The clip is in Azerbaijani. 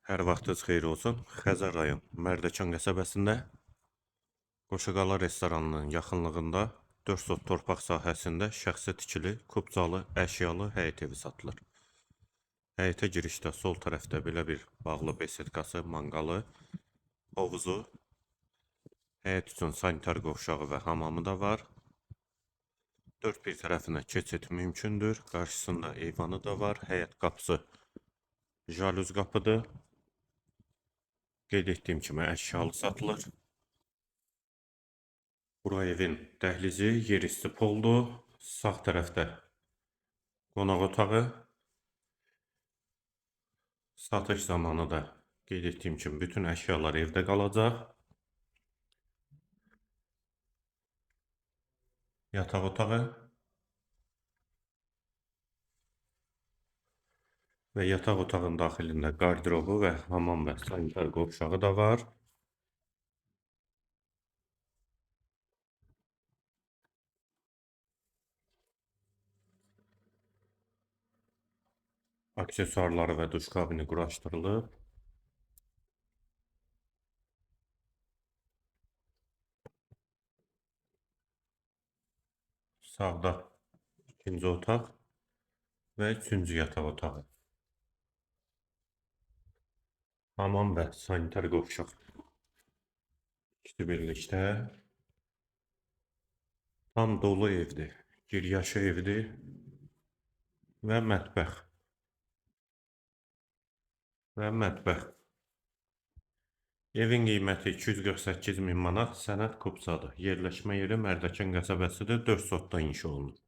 Hər vaxtınız xeyir olsun. Xəzər rayon Mərdəkan qəsəbəsində Qoşaqala restoranının yaxınlığında 4 sot torpaq sahəsində şəxsi tikili, kubcalı, əşyalı həyət evi satılır. Həyətə girişdə sol tərəfdə belə bir bağlı besetkası, manqalı, hovuzu, həyət üçün sanitar qovşağı və hamamı da var. Dörd bir tərəfinə keçid mümkündür. Qarşısında eyvanı da var. Həyət qapısı jalüz qapıdır. Qeyd etdiyim kimi əşyalı satılır. Bura evin dəhlizi, yeristi poldur. Sağ tərəfdə qonaq otağı. Satış zamanı da qeyd etdiyim kimi bütün əşyalar evdə qalacaq. Yataq otağı və yataq otağın daxilində qardirobu və hamam və sanitar qovşağı da var. Aksesuarları və duş kabini quraşdırılıb. Sağda ikinci otaq və üçüncü yataq otağı. Hamam və sanitar qovşaq. İkisi birlikdə. Tam dolu evdir. Giryaşı evdir və mətbəx. Evin qiyməti 248 min manat, sənəd kubsadır. Yerləşmə yeri Mərdəkan qəsəbəsidir, 4 sotda inşa olunub.